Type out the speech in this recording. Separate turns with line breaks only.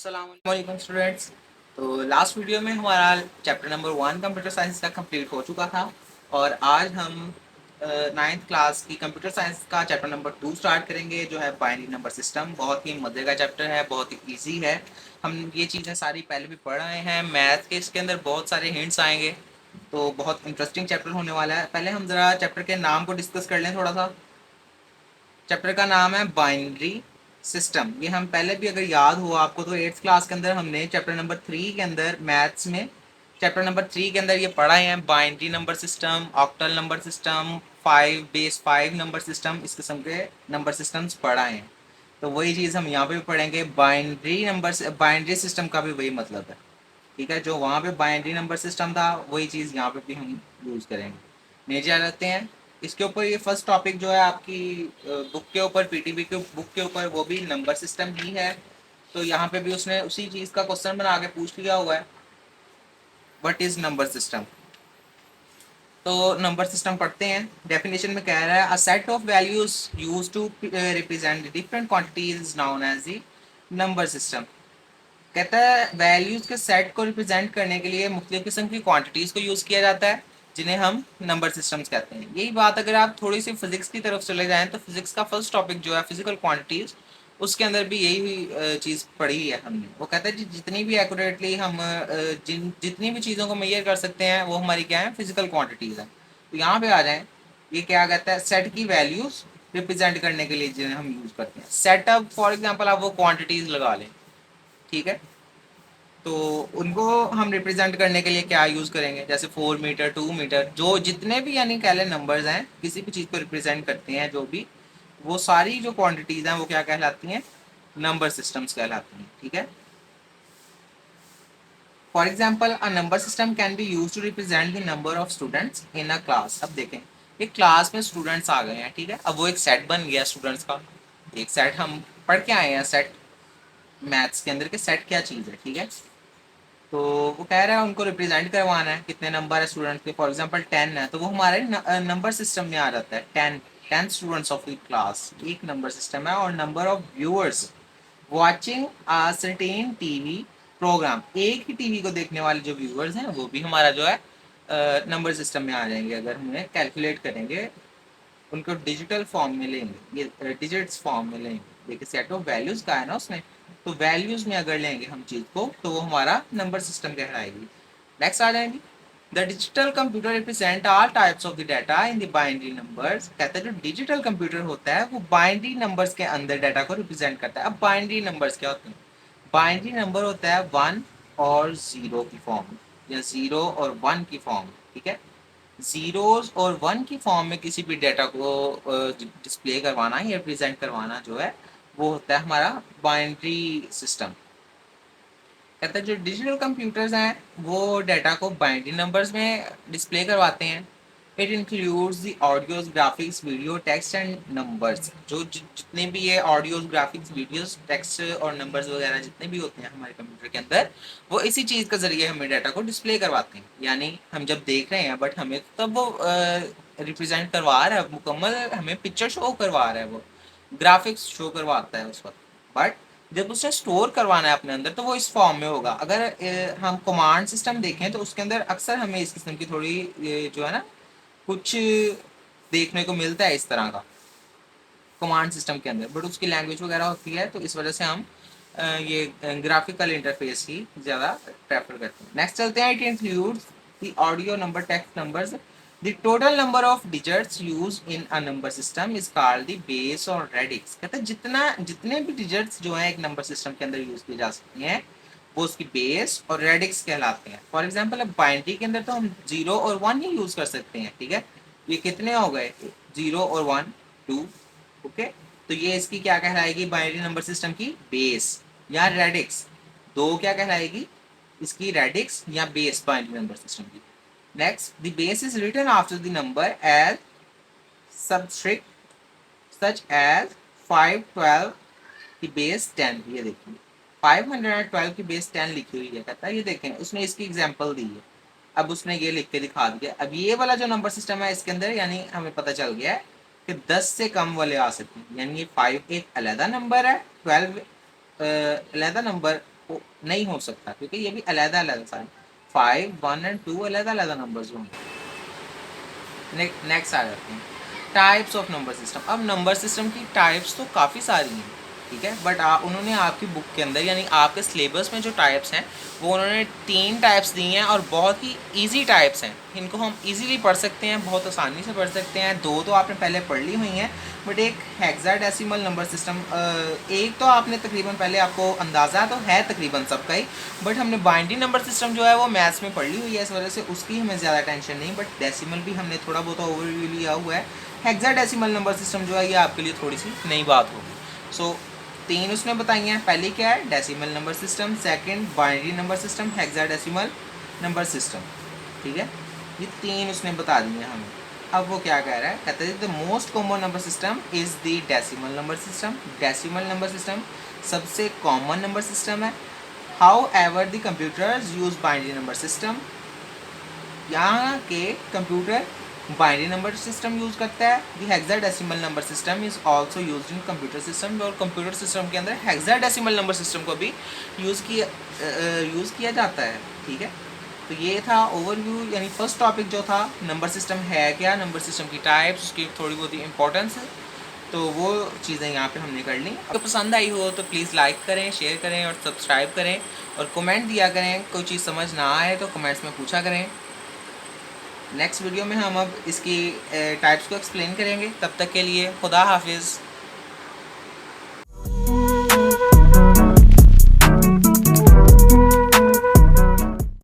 अस्सलाम वालेकुम स्टूडेंट्स। तो लास्ट वीडियो में हमारा चैप्टर नंबर 1 कंप्यूटर साइंस का कंप्लीट हो चुका था और आज हम नाइन्थ क्लास की कंप्यूटर साइंस का चैप्टर नंबर 2 स्टार्ट करेंगे, जो है बाइनरी नंबर सिस्टम। बहुत ही मज़े का चैप्टर है, बहुत ही ईजी है। हम ये चीज़ें सारी पहले भी पढ़ रहे हैं। मैथ के इसके अंदर बहुत सारे हिंट्स आएंगे, तो बहुत इंटरेस्टिंग चैप्टर होने वाला है। पहले हम ज़रा चैप्टर के नाम को डिस्कस कर लें थोड़ा सा। चैप्टर का नाम है बाइनरी सिस्टम। ये हम पहले भी, अगर याद हो आपको, तो 8th क्लास के अंदर हमने चैप्टर नंबर 3 के अंदर मैथ्स में चैप्टर नंबर 3 के अंदर ये पढ़ा है। Binary number system, octal number system, 5 number system, इस किस्म के नंबर सिस्टम्स पढ़ा है। तो वही चीज़ हम यहाँ पे भी पढ़ेंगे। बाइनरी सिस्टम का भी वही मतलब है, ठीक है। जो वहाँ पे बाइनरी नंबर सिस्टम था, वही चीज़ यहाँ पे भी हम यूज़ करेंगे। नीचे आ जाते हैं। इसके ऊपर ये फर्स्ट टॉपिक जो है आपकी बुक के ऊपर, पीटीबी के बुक के ऊपर, वो भी नंबर सिस्टम ही है। तो यहाँ पे भी उसने उसी चीज़ का क्वेश्चन बना के पूछ लिया हुआ है, व्हाट इज़ नंबर सिस्टम। तो नंबर सिस्टम पढ़ते हैं। डेफिनेशन में कह रहा है, a set of values use to represent different quantities known as the number system. कहता है वैल्यूज के सेट को रिप्रेजेंट करने के लिए मुख्तलिफ किस्म की क्वांटिटीज को यूज़ किया जाता है, जिन्हें हम नंबर सिस्टम्स कहते हैं। यही बात अगर आप थोड़ी सी फिजिक्स की तरफ चले जाएं, तो फिजिक्स का फर्स्ट टॉपिक जो है फिजिकल क्वांटिटीज, उसके अंदर भी यही चीज़ पढ़ी है हमने। वो कहता है जितनी भी एक्यूरेटली हम जितनी भी चीज़ों को मेजर कर सकते हैं, वो हमारी क्या है, फिजिकल क्वांटिटीज़ हैं। तो यहाँ पे आ जाएं, ये क्या कहता है, सेट की वैल्यूज रिप्रेजेंट करने के लिए जिन्हें हम यूज़ करते हैं। सेटअप फॉर एग्जाम्पल आप वो क्वांटिटीज़ लगा लें, ठीक है। तो उनको हम रिप्रेजेंट करने के लिए क्या यूज़ करेंगे, जैसे 4 मीटर, 2 मीटर, जो जितने भी यानी कह लें नंबर्स हैं, किसी भी चीज़ को रिप्रेजेंट करते हैं, जो भी वो सारी जो क्वांटिटीज़ हैं, वो क्या कहलाती हैं, नंबर सिस्टम्स कहलाती हैं, ठीक है। For example, a number system can be use to represent the number of students in a class. अब देखें, एक क्लास में स्टूडेंट्स आ गए हैं, ठीक है। अब वो एक सेट बन गया स्टूडेंट्स का। एक सेट हम पढ़ के आए हैं, सेट मैथ्स के अंदर के सेट क्या चीज़ है, ठीक है। तो वो कह रहा है उनको रिप्रेजेंट करवाना है, कितने नंबर है स्टूडेंट के। फॉर एग्जांपल 10 है, तो वो हमारे नंबर सिस्टम में आ जाता है। 10 स्टूडेंट्स ऑफ द क्लास एक नंबर सिस्टम है। और number of viewers watching a certain TV programme, एक ही टीवी को देखने वाले जो व्यूअर्स हैं, वो भी हमारा जो है नंबर सिस्टम में आ जाएंगे। अगर हमें कैलकुलेट करेंगे, उनको डिजिटल फॉर्म में लेंगे, ये डिजिट्स फॉर्म में लेंगे। देखिए सेट ऑफ वैल्यूज का है ना उसमें, तो वैल्यूज में अगर लेंगे हम चीज को, तो वो हमारा नंबर सिस्टम कहलाएगी। नेक्स्ट आ जाएंगे, the digital computer represent all types of the data in the binary numbers. कहता है जो डिजिटल कंप्यूटर होता है, वो बाइनरी नंबर्स के अंदर डाटा को रिप्रेजेंट करता है। अब बाइनरी नंबर्स क्या होते हैं? बाइनरी नंबर होता है 1 और 0 की फॉर्म, या 0 और 1 की फॉर्म, ठीक है। जीरोस और 1 की फॉर्म में किसी भी डाटा को डिस्प्ले करवाना या रिप्रेजेंट करवाना जो है, वो होता है हमारा बाइनरी सिस्टम। कहता है जो डिजिटल कंप्यूटर्स हैं, वो डाटा को बाइनरी नंबर्स में डिस्प्ले करवाते हैं। It includes the audios, graphics, video, text and numbers. जो जितने भी ये ऑडियोज, ग्राफिक्स, वीडियोस, टेक्स्ट और नंबर्स वगैरह जितने भी होते हैं हमारे कंप्यूटर के अंदर, वो इसी चीज़ के ज़रिए हमें डाटा को डिस्प्ले करवाते हैं। यानी हम जब देख रहे हैं, बट हमें तब वो रिप्रेजेंट करवा रहा है, मुकम्मल हमें पिक्चर शो करवा रहा है, वो ग्राफिक्स शो करवाता है उस वक्त। बट जब उसे स्टोर करवाना है अपने अंदर, तो वो इस फॉर्म में होगा। अगर हम कमांड सिस्टम देखें, तो उसके अंदर अक्सर हमें इस किस्म की थोड़ी जो है ना, कुछ देखने को मिलता है इस तरह का कमांड सिस्टम के अंदर, बट उसकी लैंग्वेज वगैरह होती है, तो इस वजह से हम ये ग्राफिकल इंटरफेस ही ज़्यादा प्रेफर करते हैं। नेक्स्ट चलते हैं, it includes the audio, number, text, numbers. The total number of digits use in a number system is called the base और रेडिक्स। कहते हैं जितने भी डिजिट्स जो हैं एक नंबर सिस्टम के अंदर यूज की जा सकती हैं, वो उसकी बेस और रेडिक्स कहलाते हैं। फॉर एग्जाम्पल, अब बाइनरी के अंदर तो हम 0 और 1 ही यूज कर सकते हैं, ठीक है। ये कितने हो गए, 0 और 1, 2, ओके। तो ये इसकी क्या कहलाएगी, बाइनरी नंबर सिस्टम की बेस या रेडिक्स। दो क्या कहलाएगी, इसकी रेडिक्स या बेस बाइनरी नंबर सिस्टम की। Next, the base is written after the number as subscript such as 512 की बेस 10। ये देखिए 512 की बेस 10 लिखी हुई है। कहता है ये देखें, उसने इसकी एग्जाम्पल दी है। अब उसने ये लिख के दिखा दिया। अब ये वाला जो नंबर सिस्टम है, इसके अंदर यानी हमें पता चल गया है कि 10 से कम वाले आ सकते हैं। यानी ये 5 एक अलहदा नंबर है, 12 अलहदा नंबर नहीं हो सकता, क्योंकि ये भी अलग अलग सा है। 5, 1 एंड 2 अलग अलग नंबर्स होंगे। नेक्स्ट आ जाते हैं टाइप्स ऑफ नंबर सिस्टम। अब नंबर सिस्टम की टाइप्स तो काफ़ी सारी हैं, ठीक है, बट उन्होंने आपकी बुक के अंदर यानी आपके सिलेबस में जो टाइप्स हैं वो उन्होंने 3 टाइप्स दी हैं और बहुत ही इजी टाइप्स हैं। इनको हम इजीली पढ़ सकते हैं, बहुत आसानी से पढ़ सकते हैं। 2 तो आपने पहले पढ़ ली हुई हैं, बट एक हेक्साडेसिमल नंबर सिस्टम, एक तो आपने तकरीबन पहले आपको अंदाज़ा तो है तकरीबन सबका ही, बट हमने बाइनरी नंबर सिस्टम जो है वो मैथ्स में पढ़ ली हुई है, इस वजह से उसकी हमें ज़्यादा टेंशन नहीं, बट डेसिमल भी हमने थोड़ा बहुत ओवरव्यू लिया हुआ है। हेक्साडेसिमल नंबर सिस्टम जो है ये आपके लिए थोड़ी सी नई बात होगी। सो 3 उसने बताई हैं। पहली क्या है, decimal number system, second binary number system, hexadecimal number system, ठीक है, ये 3 उसने बता दी हैं हमें। अब वो क्या कह रहा है, कहते हैं the most common number system is the decimal number system. Decimal number system सबसे कॉमन नंबर सिस्टम है। However the computers use binary number system, यहाँ के computer binary number system use करता है। The hexadecimal number system is also used in computer system, और computer system के अंदर hexadecimal number system को भी यूज़ किया जाता है, ठीक है। तो ये था ओवरव्यू, यानी फर्स्ट टॉपिक जो था नंबर सिस्टम है क्या, नंबर सिस्टम की टाइप्स, उसकी थोड़ी बहुत इंपॉर्टेंस, तो वो चीज़ें यहाँ पे हमने कर ली। अगर पसंद आई हो तो प्लीज़ लाइक करें, शेयर करें और सब्सक्राइब करें, और कमेंट दिया करें। कोई चीज़ समझ ना आए तो कमेंट्स में पूछा करें। नेक्स्ट वीडियो में हम अब इसकी टाइप्स को एक्सप्लेन करेंगे। तब तक के लिए खुदा हाफिज़।